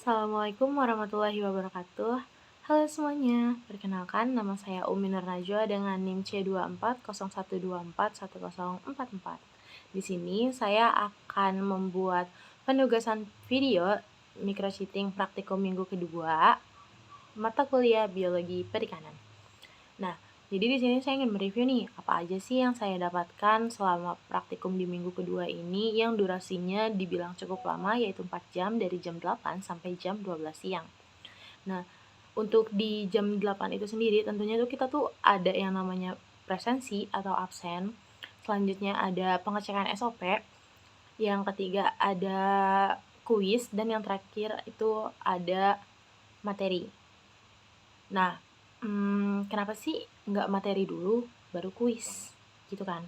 Assalamualaikum warahmatullahi wabarakatuh. Halo semuanya, perkenalkan nama saya Umi Nur Najwa dengan NIM C2401241044. Di sini saya akan membuat penugasan video microcheating praktikum minggu kedua mata kuliah biologi perikanan. Nah, jadi di sini saya ingin mereview nih, apa aja sih yang saya dapatkan selama praktikum di minggu kedua ini yang durasinya dibilang cukup lama, yaitu 4 jam dari jam 8 sampai jam 12 siang. Nah, untuk di jam 8 itu sendiri tentunya tuh kita tuh ada yang namanya presensi atau absen. Selanjutnya ada pengecekan SOP. Yang ketiga ada kuis dan yang terakhir itu ada materi. Nah, kenapa sih nggak materi dulu baru kuis gitu kan?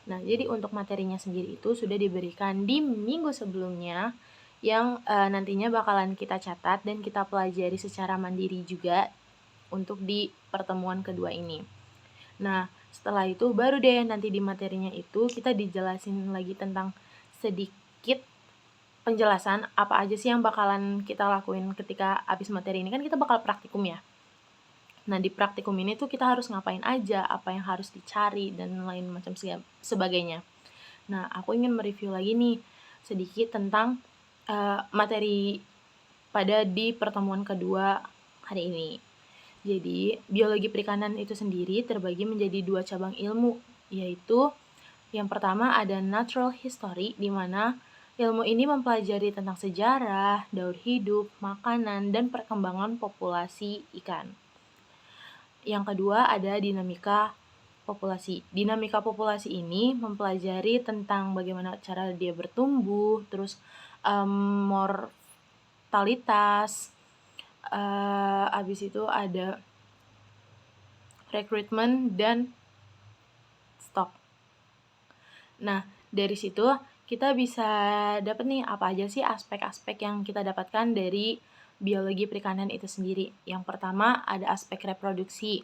Nah, jadi untuk materinya sendiri itu sudah diberikan di minggu sebelumnya yang nantinya bakalan kita catat dan kita pelajari secara mandiri juga untuk di pertemuan kedua ini. Nah, setelah itu baru deh nanti di materinya itu kita dijelasin lagi tentang sedikit penjelasan apa aja sih yang bakalan kita lakuin ketika habis materi ini, kan kita bakal praktikum ya. Nah, di praktikum ini tuh kita harus ngapain aja, apa yang harus dicari, dan lain macam sebagainya. Nah, aku ingin mereview lagi nih sedikit tentang materi pada di pertemuan kedua hari ini. Jadi, biologi perikanan itu sendiri terbagi menjadi 2 cabang ilmu, yaitu yang pertama ada natural history, di mana ilmu ini mempelajari tentang sejarah, daur hidup, makanan, dan perkembangan populasi ikan. Yang kedua ada dinamika populasi. Dinamika populasi ini mempelajari tentang bagaimana cara dia bertumbuh, terus mortalitas, abis itu ada rekrutmen dan stok. Nah, dari situ kita bisa dapat nih apa aja sih aspek-aspek yang kita dapatkan dari biologi perikanan itu sendiri. Yang pertama ada aspek reproduksi.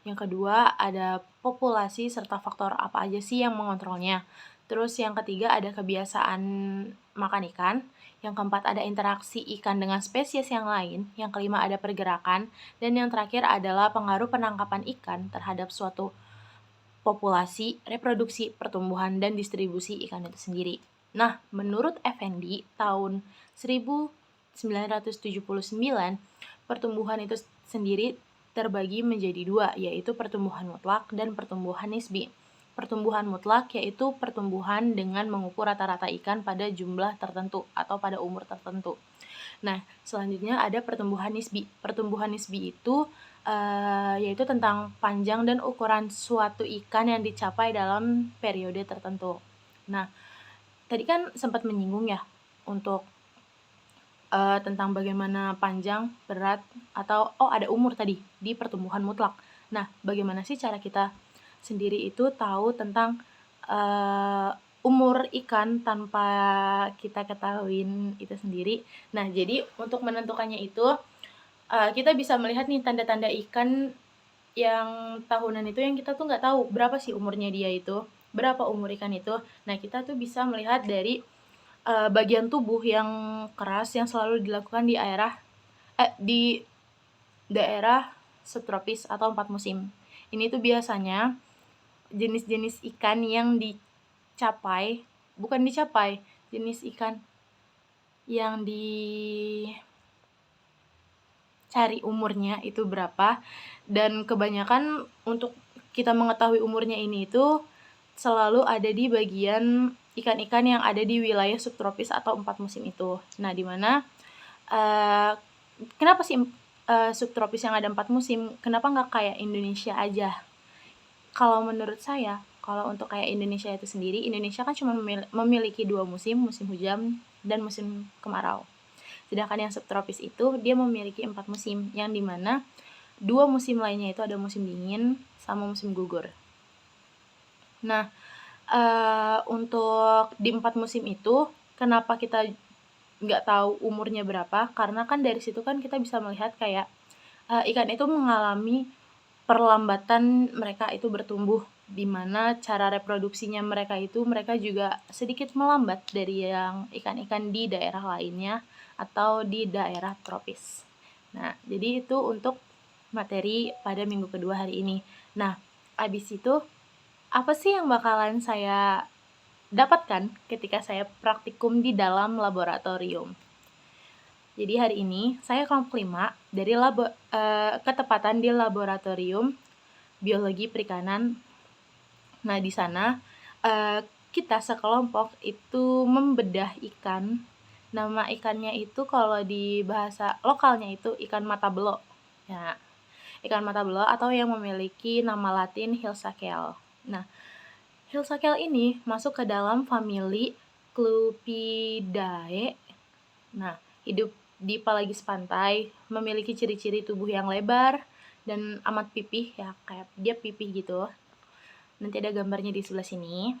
Yang kedua ada populasi serta faktor apa aja sih yang mengontrolnya. Terus yang ketiga ada kebiasaan makan ikan. Yang keempat ada interaksi ikan dengan spesies yang lain. Yang kelima ada pergerakan. Dan yang terakhir adalah pengaruh penangkapan ikan terhadap suatu populasi, reproduksi, pertumbuhan, dan distribusi ikan itu sendiri. Nah, menurut Effendi, tahun 1979, pertumbuhan itu sendiri terbagi menjadi 2, yaitu pertumbuhan mutlak dan pertumbuhan nisbi. Pertumbuhan mutlak yaitu pertumbuhan dengan mengukur rata-rata ikan pada jumlah tertentu atau pada umur tertentu. Nah, selanjutnya ada pertumbuhan nisbi. Pertumbuhan nisbi itu yaitu tentang panjang dan ukuran suatu ikan yang dicapai dalam periode tertentu. Nah, tadi kan sempat menyinggung ya untuk tentang bagaimana panjang, berat, atau ada umur tadi di pertumbuhan mutlak. Nah, bagaimana sih cara kita sendiri itu tahu tentang umur ikan tanpa kita ketahuin itu sendiri? Nah, jadi untuk menentukannya itu kita bisa melihat nih tanda-tanda ikan yang tahunan itu yang kita tuh nggak tahu berapa sih umurnya dia itu, berapa umur ikan itu. Nah, kita tuh bisa melihat dari bagian tubuh yang keras yang selalu dilakukan di daerah subtropis atau 4 musim. Ini tuh biasanya jenis-jenis ikan yang jenis ikan yang dicari umurnya itu berapa, dan kebanyakan untuk kita mengetahui umurnya ini itu selalu ada di bagian ikan-ikan yang ada di wilayah subtropis atau 4 musim itu. Nah, di mana kenapa sih subtropis yang ada 4 musim? Kenapa nggak kayak Indonesia aja? Kalau menurut saya, kalau untuk kayak Indonesia itu sendiri, Indonesia kan cuma memiliki 2 musim, musim hujan dan musim kemarau. Sedangkan yang subtropis itu dia memiliki 4 musim, yang dimana 2 musim lainnya itu ada musim dingin sama musim gugur. Nah, untuk di 4 musim itu, kenapa kita nggak tahu umurnya berapa? Karena kan dari situ kan kita bisa melihat kayak ikan itu mengalami perlambatan mereka itu bertumbuh dimana cara reproduksinya mereka juga sedikit melambat dari yang ikan-ikan di daerah lainnya atau di daerah tropis. Nah, jadi itu untuk materi pada minggu kedua hari ini. Nah, abis itu apa sih yang bakalan saya dapatkan ketika saya praktikum di dalam laboratorium? Jadi hari ini saya kelompok 5 dari ketepatan di laboratorium biologi perikanan. Nah, di sana kita sekelompok itu membedah ikan. Nama ikannya itu kalau di bahasa lokalnya itu ikan mata belok. Ya, ikan mata belok atau yang memiliki nama latin Hilsakel. Nah, Hilsakel ini masuk ke dalam famili Clupidae. Nah, hidup di Palagis pantai, memiliki ciri-ciri tubuh yang lebar dan amat pipih ya, kayak dia pipih gitu. Nanti ada gambarnya di sebelah sini.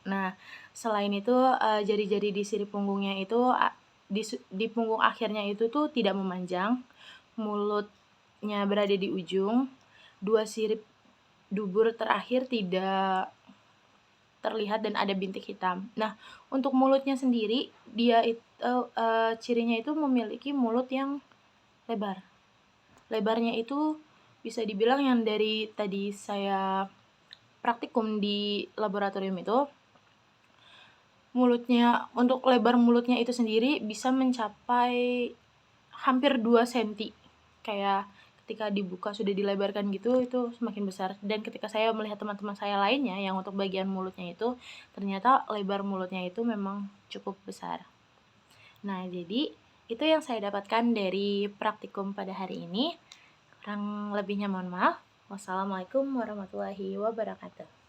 Nah, selain itu jari-jari di sirip punggungnya itu di punggung akhirnya itu tuh tidak memanjang, mulutnya berada di ujung, dua sirip dubur terakhir tidak terlihat dan ada bintik hitam. Nah, untuk mulutnya sendiri dia itu cirinya itu memiliki mulut yang lebar. Lebarnya itu bisa dibilang yang dari tadi saya praktikum di laboratorium itu, untuk lebar mulutnya itu sendiri bisa mencapai hampir 2 cm. Kayak ketika dibuka sudah dilebarkan gitu, itu semakin besar. Dan ketika saya melihat teman-teman saya lainnya yang untuk bagian mulutnya itu, ternyata lebar mulutnya itu memang cukup besar. Nah, jadi itu yang saya dapatkan dari praktikum pada hari ini. Kurang lebihnya mohon maaf. Wassalamualaikum warahmatullahi wabarakatuh.